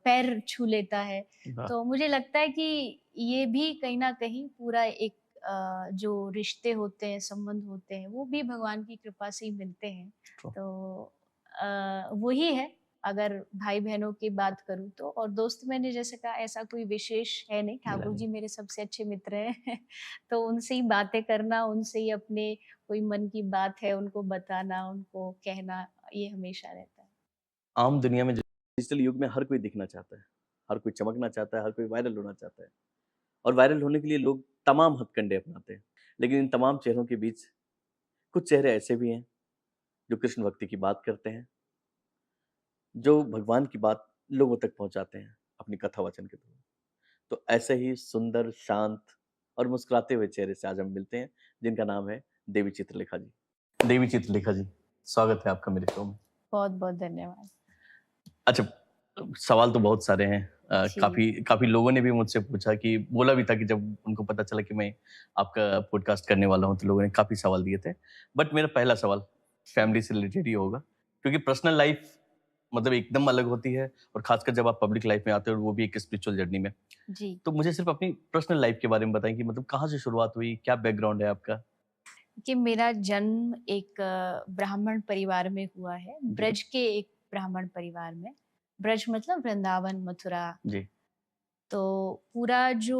पैर छू लेता है। वाह! तो मुझे लगता है कि ये भी कहीं न कहीं पूरा एक जो रिश्ते होते हैं, संबंध होते हैं, वो भी भगवान की कृपा से ही मिलते हैं। ट्रू। तो वही है, अगर भाई-बहनों की बात करूँ तो। और दोस्त मैंने जैसे कहा ऐसा कोई विशेष है नहीं, ठाकुर नहीं, जी मेरे सबसे अच्छे मित्र हैं। तो उनसे ही बातें करना, उनसे ही अपने कोई मन की बात है उनको बताना, उनको कहना, ये हमेशा रहता है। आम दुनिया में डिजिटल युग में हर कोई दिखना चाहता है, हर कोई चमकना चाहता है, हर कोई वायरल होना चाहता है और वायरल होने के लिए लोग तमाम हथकंडे अपनाते हैं। लेकिन इन तमाम चेहरों के बीच कुछ चेहरे ऐसे भी हैं, जो कृष्ण भक्ति की बात करते हैं, जो भगवान की बात लोगों तक पहुँचाते हैं, अपनी कथा वाचन के थ्रू। तो ऐसे ही सुंदर, शांत और मुस्कुराते हुए चेहरे से आज हम मिलते हैं, जिनका नाम है देवी चित्रलेखा जी। देवी चित्रलेखा जी, स्वागत है आपका मेरे शो में। बहुत-बहुत धन्यवाद। अच्छा, सवाल तो बहुत सारे हैं। जी। काफ़ी काफ़ी लोगों ने भी मुझसे पूछा कि बोला भी था कि जब उनको पता चला कि मैं आपका पॉडकास्ट करने वाला हूँ, तो लोगों ने काफ़ी सवाल दिए थे। बट मेरा पहला सवाल जी। फैमिली से रिलेटेड ही होगा, क्योंकि पर्सनल लाइफ़ मतलब एकदम अलग होती है और ख़ासकर जब आप पब्लिक लाइफ़ में आते हो और वो भी एक स्पिरिचुअल जर्नी में। जी। तो मुझे सिर्फ़ अपनी पर्सनल लाइफ़ के बारे में बताएँ कि मतलब कहाँ से शुरुआत हुई? क्या बैकग्राउंड है आपका? कि मेरा जन्म एक ब्राह्मण परिवार में हुआ है, जी, ब्रज के एक ब्राह्मण परिवार में। ब्रज मतलब वृंदावन, मथुरा। जी। तो पूरा जो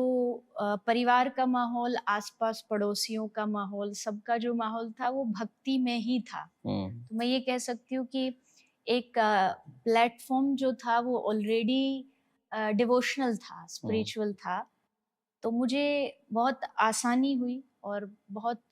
परिवार का माहौल, आस-पास पड़ोसियों का माहौल, सबका जो माहौल था वो भक्ति में ही था। हुँ, तो मैं ये कह सकती हूँ कि एक प्लेटफ़ॉर्म जो था वो ऑलरेडी डिवोशनल था, हुँ। स्पिरिचुअल था। तो मुझे बहुत आसानी हुई और बहुत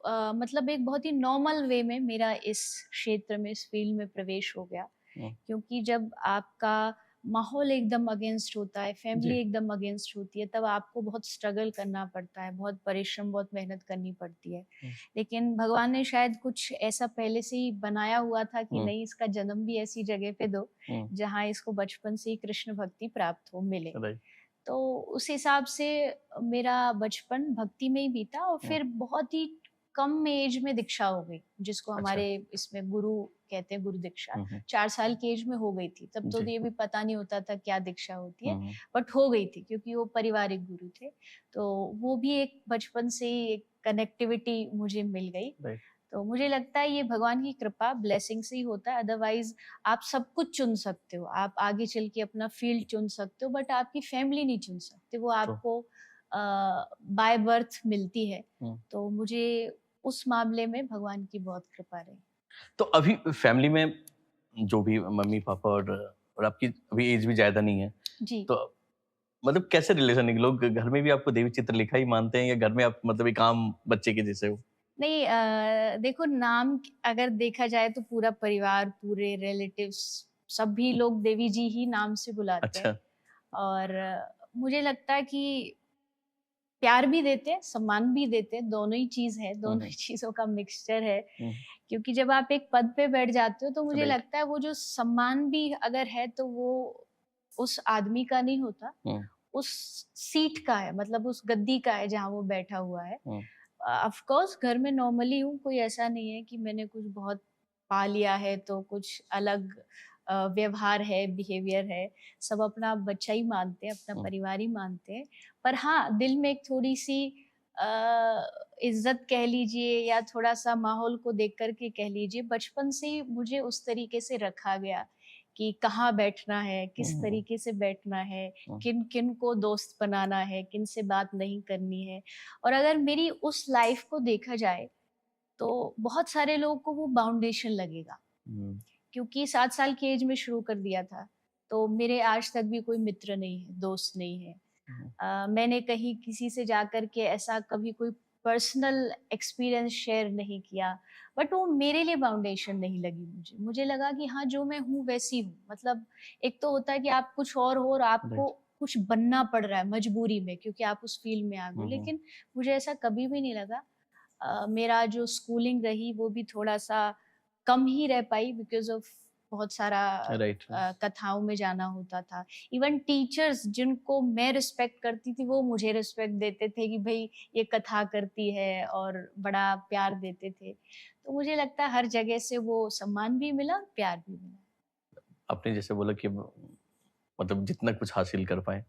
मतलब एक बहुत ही नॉर्मल वे में मेरा इस क्षेत्र में, इस फ़ील्ड में प्रवेश हो गया। हुँ, क्योंकि जब आपका माहौल एकदम अगेंस्ट होता है, जी, फैमिली एकदम अगेंस्ट होती है, तब आपको बहुत स्ट्रगल करना पड़ता है, बहुत परिश्रम, बहुत मेहनत करनी पड़ती है। हुँ, लेकिन भगवान ने शायद कुछ ऐसा पहले से ही बनाया हुआ था कि हुँ, नहीं, इसका जन्म भी ऐसी जगह पे दो, हुँ, जहाँ इसको बचपन से ही कृष्ण भक्ति प्राप्त हो, मिले। राइट, तो उस हिसाब से मेरा बचपन भक्ति में ही बीता और हुँ, फिर बहुत ही कम एज में दीक्षा हो गई, जिसको अच्छा, हमारे इसमें गुरु कहते हैं, गुरु दीक्षा। हुँ, हुँ, 4 साल की एज में हो गई थी, तब तो जी, ये भी पता नहीं होता था क्या दीक्षा होती हुँ, है, हुँ, बट हो गई थी क्योंकि वो पारिवारिक गुरु थे। तो वो भी एक बचपन से ही एक कनेक्टिविटी मुझे मिल गई। राइट, तो मुझे लगता है ये भगवान की कृपा, ब्लेसिंग से ही होता है, अदरवाइज़ आप सब कुछ चुन सकते हो। आप आगे चल के अपना फ़ील्ड चुन सकते हो, बट आपकी फ़ैमिली नहीं चुन सकते। वो ट्रू, आपको बाय बर्थ मिलती है। हुँ। तो मुझे उस मामले में भगवान की बहुत कृपा रही। तो अभी फैमिली में जो भी मम्मी-पापा और आपकी अभी एज भी ज़्यादा नहीं है, जी। तो मतलब कैसे रिलेशन है? लोग घर में भी आपको देवी चित्रलेखा ही मानते हैं या घर में आप मतलब एक आम बच्चे के जैसे हो? नहीं, देखो, नाम अगर देखा जाए तो पूरा परिवार, पूरे रिलेटिव्स, सभी लोग देवी जी ही नाम से बुलाते हैं। अच्छा, और मुझे लगता है कि प्यार भी देते हैं, सम्मान भी देते हैं, दोनों ही चीज़ है, हुँ, दोनों ही हुँ, चीज़ों का मिक्सचर है। हुँ, क्योंकि जब आप एक पद पे बैठ जाते हो तो मुझे राइट, लगता है वो जो सम्मान भी अगर है तो वो उस आदमी का नहीं होता, हुँ, उस सीट का है, मतलब उस गद्दी का है जहाँ वो बैठा हुआ है। हुँ, ऑफ कोर्स घर में नॉर्मली हूँ, कोई ऐसा नहीं है कि मैंने कुछ बहुत पा लिया है तो कुछ अलग व्यवहार है, बिहेवियर है। सब अपना बच्चा ही मानते हैं, अपना हुँ, परिवार ही मानते हैं। पर हाँ, दिल में एक थोड़ी-सी इज़्ज़त कह लीजिए या थोड़ा-सा माहौल को देख कर के कह लीजिए, बचपन से ही मुझे उस तरीके से रखा गया कि कहाँ बैठना है, किस हुँ, तरीके से बैठना है, हुँ, किन-किन को दोस्त बनाना है, किन से बात नहीं करनी है। और अगर मेरी उस लाइफ़ को देखा जाए, तो बहुत सारे लोगों को वो फाउंडेशन लगेगा। हुँ, क्योंकि 7 साल की एज में शुरू कर दिया था, तो मेरे आज तक भी कोई मित्र नहीं है, दोस्त नहीं है। हुँ, मैंने कहीं किसी से जाकर के ऐसा कभी कोई पर्सनल एक्सपीरियंस शेयर नहीं किया, बट वो मेरे लिए फाउंडेशन नहीं लगी मुझे। मुझे लगा कि हाँ, जो मैं हूँ वैसी हूँ। मतलब एक तो होता है कि आप कुछ और हो और आपको राइट, कुछ बनना पड़ रहा है मजबूरी में, क्योंकि आप उस फील्ड में आ गए हो। हुँ, हुँ, लेकिन मुझे ऐसा कभी भी नहीं लगा। मेरा जो स्कूलिंग रही वो भी थोड़ा-सा कम ही रह पाई बिकॉज़ ऑफ बहुत सारा राइट, कथाओं में जाना होता था। इवन टीचर्स जिनको मैं रिस्पेक्ट करती थी, वो मुझे रिस्पेक्ट देते थे कि भई ये कथा करती है, और बड़ा प्यार देते थे। तो मुझे लगता है हर जगह से वो सम्मान भी मिला, प्यार भी मिला। आपने जैसे बोला कि मतलब जितना कुछ हासिल कर पाए।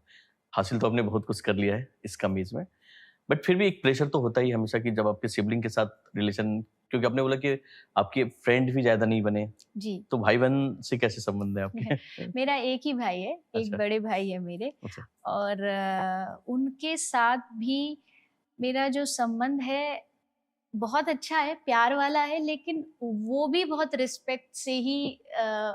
हासिल तो आपने बहुत कुछ कर लिया है इस कम एज में, बट फिर भी एक प्रेशर तो होता ही है हमेशा कि जब आपके सिबलिंग के साथ रिलेशन, क्योंकि आपने बोला कि आपके फ्रेंड भी ज़्यादा नहीं बने, जी। तो भाई-बहन से कैसे संबंध है आपके? मेरा एक ही भाई है, एक अच्छा, बड़े भाई है मेरे। अच्छा, और उनके साथ भी मेरा जो संबंध है बहुत अच्छा है, प्यार वाला है, लेकिन वो भी बहुत रिस्पेक्ट से ही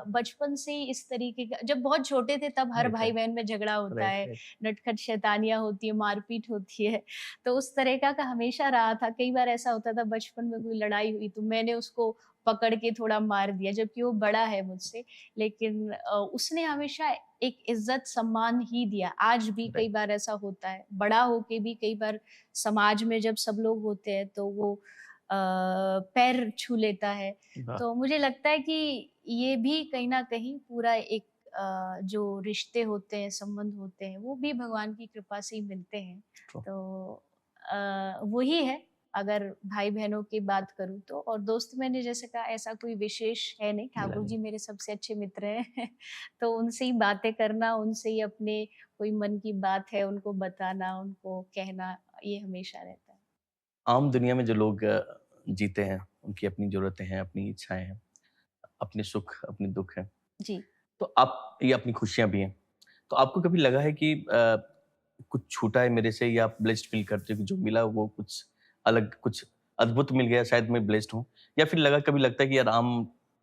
बचपन से ही इस तरीके का, जब बहुत छोटे थे तब हर राइट, भाई राइट, बहन में झगड़ा होता राइट, है, राइट, नटखट शैतानियां होती है, मारपीट होती है। तो उस तरह का हमेशा रहा था। कई बार ऐसा होता था बचपन में कोई लड़ाई हुई तो मैंने उसको पकड़ के थोड़ा मार दिया, जबकि वो बड़ा है मुझसे, लेकिन उसने हमेशा एक इज्जत सम्मान ही दिया। आज भी कई राइट, बार ऐसा होता है, बड़ा होके भी कई बार समाज में जब सब लोग होते हैं तो वो पैर छू लेता है। वाह! तो मुझे लगता है कि ये भी कहीं न कहीं पूरा एक जो रिश्ते होते हैं, संबंध होते हैं, वो भी भगवान की कृपा से ही मिलते हैं। ट्रू, तो वही है, अगर भाई-बहनों की बात करूँ तो। और दोस्त मैंने जैसे कहा ऐसा कोई विशेष है नहीं, मिला ठाकुर नहीं। जी मेरे सबसे अच्छे मित्र हैं। तो उनसे ही बातें करना, उनसे ही अपने कोई मन की बात है उनको बताना, उनको कहना, ये हमेशा रहता है। आम दुनिया में जो लोग जीते हैं, उनकी अपनी ज़रूरतें हैं, अपनी इच्छाएँ हैं, अपने सुख, अपने दुःख हैं। जी। तो आप ये अपनी खुशियाँ भी हैं। तो आपको कभी लगा है कि कुछ छूटा है मेरे से, या आप ब्लेस्ड फ़ील करते हो कि जो मिला वो कुछ अलग, कुछ अद्भुत मिल गया, शायद मैं ब्लेस्ड हूँ? या फिर कभी लगता है कि यार आम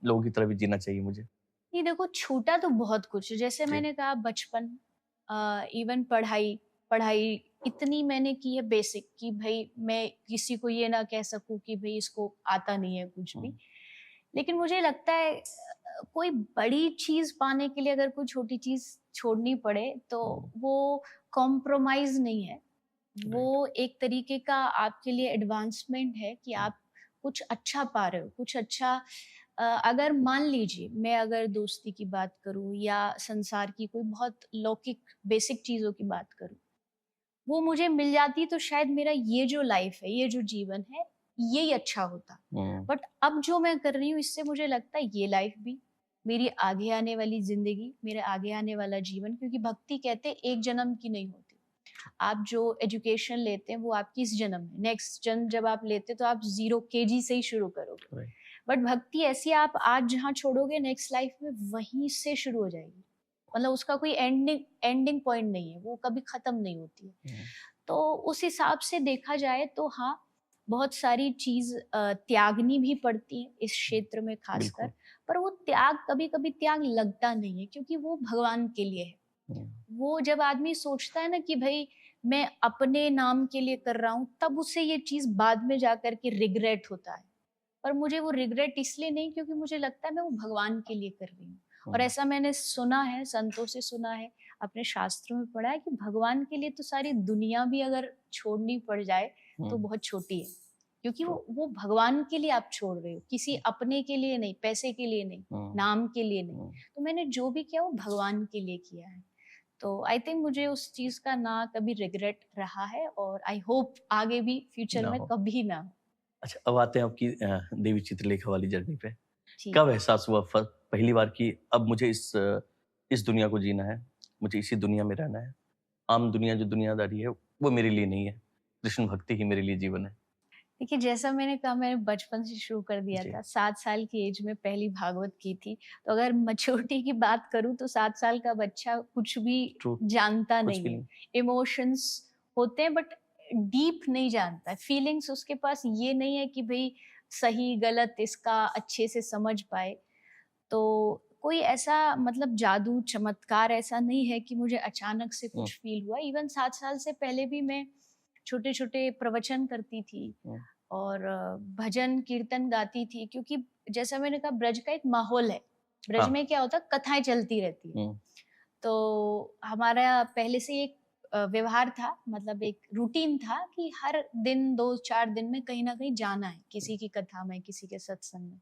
लोगों की तरह भी जीना चाहिए मुझे? नहीं देखो, छूटा तो बहुत कुछ, जैसे जी, मैंने कहा बचपन, इवन पढ़ाई, पढ़ाई इतनी मैंने की है बेसिक कि भई मैं किसी को ये ना कह सकूँ कि भई इसको आता नहीं है कुछ भी। हुँ, लेकिन मुझे लगता है कोई बड़ी चीज़ पाने के लिए अगर कोई छोटी चीज़ छोड़नी पड़े तो हुँ, वो कॉम्प्रोमाइज़ नहीं है। राइट, वो एक तरीके का आपके लिए एडवांसमेंट है कि हुँ, आप कुछ अच्छा पा रहे हो, कुछ अच्छा। अगर मान लीजिए मैं अगर दोस्ती की बात करूँ या संसार की कोई बहुत लौकिक बेसिक चीज़ों की बात करूँ, वो मुझे मिल जाती तो शायद मेरा ये जो लाइफ है, ये जो जीवन है, यही अच्छा होता। हुँ, बट अब जो मैं कर रही हूँ इससे मुझे लगता है ये लाइफ भी, मेरी आगे आने वाली ज़िंदगी, मेरे आगे आने वाला जीवन, क्योंकि भक्ति कहते हैं एक जन्म की नहीं होती। आप जो एजुकेशन लेते हैं वो आपकी इस जन्म में, नेक्स्ट जन्म जब आप लेते हैं तो आप 0 केजी से ही शुरू करोगे। राइट, बट भक्ति ऐसी है, आप आज जहाँ छोड़ोगे नेक्स्ट लाइफ में वहीं से शुरू हो जाएगी। मतलब उसका कोई एंडिंग एंडिंग पॉइंट नहीं है, वो कभी खत्म नहीं होती है। हुँ, तो उस हिसाब से देखा जाए तो हाँ, बहुत सारी चीज़ त्यागनी भी पड़ती है इस हुँ, क्षेत्र में खासकर। बिल्कुल, पर वो त्याग कभी-कभी त्याग लगता नहीं है, क्योंकि वो भगवान के लिए है। हुँ, वो जब आदमी सोचता है ना कि भई मैं अपने नाम के लिए कर रहा हूँ, तब उसे ये चीज़ बाद में जाकर के रिग्रेट होता है। पर मुझे वो रिग्रेट इसलिए नहीं, क्योंकि मुझे लगता है मैं वो भगवान के लिए कर रही हूँ। और हुँ, ऐसा मैंने सुना है, संतों से सुना है, अपने शास्त्रों में पढ़ा है कि भगवान के लिए तो सारी दुनिया भी अगर छोड़नी पड़ जाए तो हुँ, बहुत छोटी है। क्योंकि ट्रू, वो भगवान के लिए आप छोड़ रहे हो, किसी हुँ, अपने के लिए नहीं, पैसे के लिए नहीं, हुँ, नाम के लिए नहीं। हुँ, तो मैंने जो भी किया वो भगवान के लिए किया है। तो आई थिंक मुझे उस चीज़ का ना कभी रिग्रेट रहा है, और आई होप आगे भी फ्यूचर ना में हो। कभी ना हो। अच्छा, अब आते हैं आपकी देवी चित्रलेखा वाली जर्नी पे। जी। कब एहसास हुआ पहली बार कि अब मुझे इस दुनिया को जीना है, मुझे इसी दुनिया में रहना है। आम दुनिया जो दुनियादारी है, वो मेरे लिए नहीं है। कृष्ण भक्ति ही मेरे लिए जीवन है। देखिए, जैसा मैंने कहा मैंने बचपन से शुरू कर दिया जी, था। 7 साल की एज में पहली भागवत की थी। तो अगर मैच्योरिटी की बात करूँ तो 7 साल का बच्चा कुछ भी ट्रू, जानता कुछ भी नहीं है। नहीं। इमोशंस होते हैं बट डीप नहीं जानता है। फीलिंग्स उसके पास ये नहीं है कि भई सही गलत इसका अच्छे से समझ पाए। तो कोई ऐसा मतलब जादू चमत्कार ऐसा नहीं है कि मुझे अचानक से हुँ, कुछ फ़ील हुआ। इवन 7 साल से पहले भी मैं छोटे-छोटे प्रवचन करती थी हुँ, और भजन कीर्तन गाती थी, क्योंकि जैसा मैंने कहा ब्रज का एक माहौल है। ब्रज हाँ, में क्या होता है, कथाएँ चलती रहती है। हुँ, तो हमारा पहले से एक व्यवहार था, मतलब एक रूटीन था कि हर दिन 2-4 दिन में कहीं न कहीं जाना है, किसी की कथा में, किसी के सत्संग में।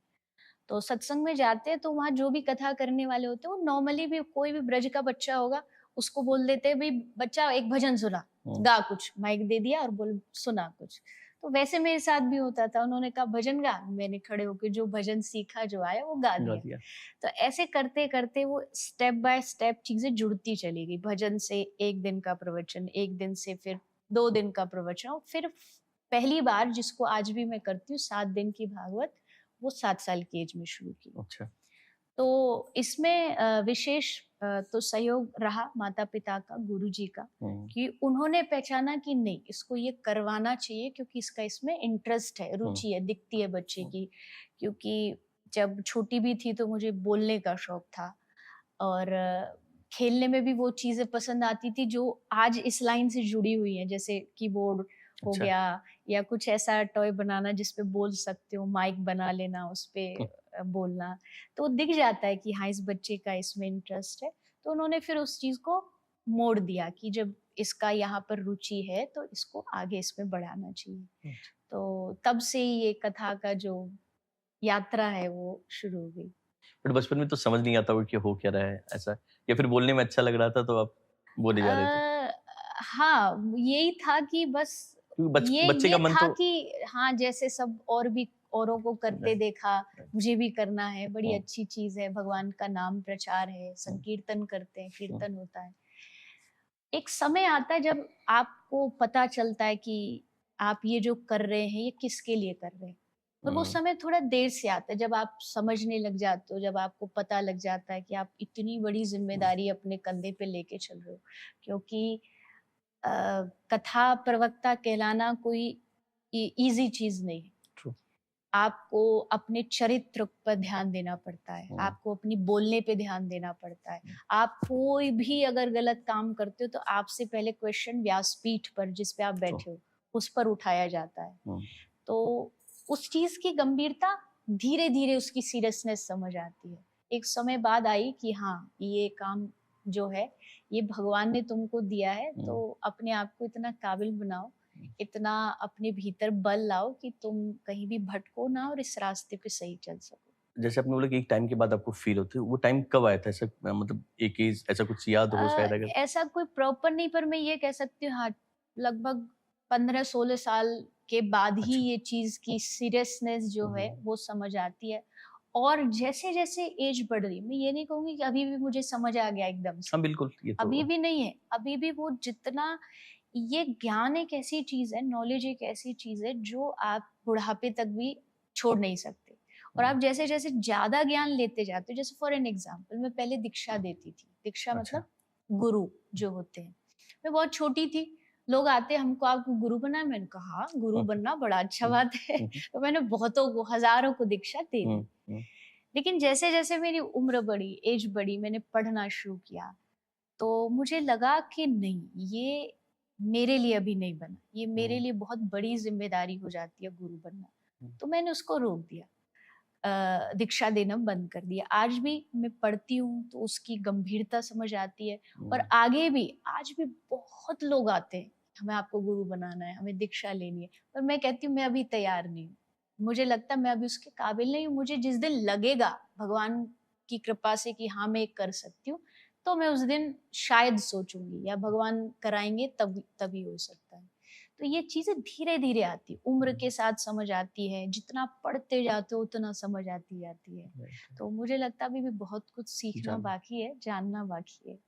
तो सत्संग में जाते हैं तो वहाँ जो भी कथा करने वाले होते हैं वो नॉर्मली भी कोई भी ब्रज का बच्चा होगा, उसको बोल देते हैं, "भई बच्चा एक भजन सुना, हुँ, गा कुछ।" माइक दे दिया और बोल सुना कुछ। तो वैसे मेरे साथ भी होता था, उन्होंने कहा भजन गा, मैंने खड़े होके जो भजन सीखा, जो आया वो गा गा दिया। दिया। तो ऐसे करते-करते वो स्टेप बाय स्टेप चीज़ें जुड़ती चली गई। भजन से 1 दिन का प्रवचन, 1 दिन से फिर 2 दिन का प्रवचन, और फिर पहली बार जिसको आज भी मैं करती हूँ 7 दिन की भागवत, वो 7 साल की एज में शुरू की। अच्छा। तो इसमें विशेष तो सहयोग रहा माता-पिता का, गुरुजी का, हुँ, कि उन्होंने पहचाना कि नहीं, इसको ये करवाना चाहिए क्योंकि इसका इसमें इंटरेस्ट है, हुँ, रुचि है, दिखती है बच्चे हुँ, की। क्योंकि जब छोटी भी थी तो मुझे बोलने का शौक था, और खेलने में भी वो चीज़ें पसंद आती थी जो आज इस लाइन से जुड़ी हुई हैं, जैसे कीबोर्ड हो अच्छा। गया, या कुछ ऐसा टॉय बनाना जिस पे बोल सकते हो, माइक बना लेना, उस पे हुँ, बोलना। तो दिख जाता है कि हाँ, इस बच्चे का इसमें इंटरेस्ट है। तो उन्होंने फिर उस चीज़ को मोड़ दिया कि जब इसका यहाँ पर रुचि है तो इसको आगे इसमें बढ़ाना चाहिए। अच्छा। तो तब से ही ये कथा का जो यात्रा है वो शुरू हो गई। बट बचपन में तो समझ नहीं आता होगा कि हो क्या रहा है ऐसा? या फिर बोलने में अच्छा लग रहा था तो आप बोले जा रहे थे? हाँ, यही था कि बस क्योंकि बच्चे का ये मन था तो कि हाँ, जैसे सब और भी औरों को करते राइट, देखा, राइट। मुझे भी करना है, बड़ी हुँ, अच्छी चीज़ है, भगवान का नाम प्रचार है, हुँ, संकीर्तन करते हैं, हुँ, कीर्तन होता है। एक समय आता है जब आपको पता चलता है कि आप ये जो कर रहे हैं, ये किसके लिए कर रहे हैं। और वो हुँ, समय थोड़ा देर से आता है, जब आप समझने लग जाते हो, जब आपको पता लग जाता है कि आप इतनी बड़ी हुँ, ज़िम्मेदारी अपने कंधे पे लेके चल रहे हो। क्योंकि अ, कथा प्रवक्ता कहलाना कोई ईज़ी चीज़ नहीं है। ट्रू। आपको अपने चरित्र पर ध्यान देना पड़ता है, हुँ, आपको अपनी बोलने पे ध्यान देना पड़ता है। हुँ, आप कोई भी अगर गलत काम करते हो तो आपसे पहले क्वेश्चन व्यासपीठ पर जिस पे आप ट्रू। बैठे हो, उस पर उठाया जाता है। हुँ, तो उस चीज़ की गंभीरता धीरे-धीरे उसकी सीरियसनेस समझ आती है। एक समय बाद आई कि हाँ, ये काम जो है, ये भगवान ने तुमको दिया है, हुँ, तो अपने आप को इतना काबिल बनाओ, हुँ। इतना अपने भीतर बल लाओ कि तुम कहीं भी भटको ना और इस रास्ते पे सही चल सको। जैसे आपने बोला कि एक टाइम के बाद आपको फ़ील होती है, वो टाइम कब आया था? ऐसा मतलब एक एज ऐसा कुछ याद हो शायद अगर ऐसा कोई प्रॉपर नहीं, पर मैं ये कह सकती हूँ हाँ, लगभग 15-16 साल के बाद ही अच्छा। ये चीज़ की सीरियसनेस जो हुँ, है हुँ। वो समझ आती है। और जैसे-जैसे एज बढ़ रही, मैं ये नहीं कहूँगी कि अभी भी मुझे समझ आ गया एकदम से। हाँ, बिल्कुल, ये अभी तो भी नहीं है, अभी भी वो जितना, ये ज्ञान एक ऐसी चीज़ है, नॉलेज एक ऐसी चीज़ है जो आप बुढ़ापे तक भी छोड़ नहीं सकते। और हुँ, आप जैसे-जैसे ज़्यादा ज्ञान लेते जाते हो, जैसे फॉर एन एग्ज़ाम्पल मैं पहले दीक्षा देती थी। दीक्षा अच्छा। मतलब गुरु जो होते हैं। मैं बहुत छोटी थी, लोग आते हमको आपको गुरु बनना है? मैंने कहा हाँ, गुरु हुँ, बनना बड़ा अच्छा हुँ, बात है। हुँ, हुँ, तो मैंने बहुतों को, हज़ारों को दीक्षा दे दी। हुँ, हुँ, लेकिन जैसे-जैसे मेरी उम्र बढ़ी, एज बढ़ी, मैंने पढ़ना शुरू किया, तो मुझे लगा कि नहीं, ये मेरे लिए अभी नहीं बना, ये मेरे हुँ, लिए बहुत बड़ी ज़िम्मेदारी हो जाती है गुरु बनना। हुँ, तो मैंने उसको रोक दिया, दीक्षा देना बंद कर दिया। आज भी मैं पढ़ती हूँ तो उसकी गंभीरता समझ आती है, और हुँ, आगे भी आज भी बहुत लोग आते हैं, हमें आपको गुरु बनाना है, हमें दीक्षा लेनी है, पर मैं कहती हूँ मैं अभी तैयार नहीं हूँ। मुझे लगता है मैं अभी उसके काबिल नहीं हूँ, मुझे जिस दिन लगेगा भगवान की कृपा से कि हाँ, मैं ये कर सकती हूँ, तो मैं उस दिन शायद सोचूँगी, या भगवान कराएँगे तब तभी हो सकता है। तो ये चीज़ें धीरे-धीरे आती, उम्र हुँ, के साथ समझ आती है, जितना पढ़ते जाते हो उतना समझ आती जाती है। राइट, तो मुझे लगता है अभी भी बहुत कुछ सीखना जाना बाकी है, जानना बाकी है।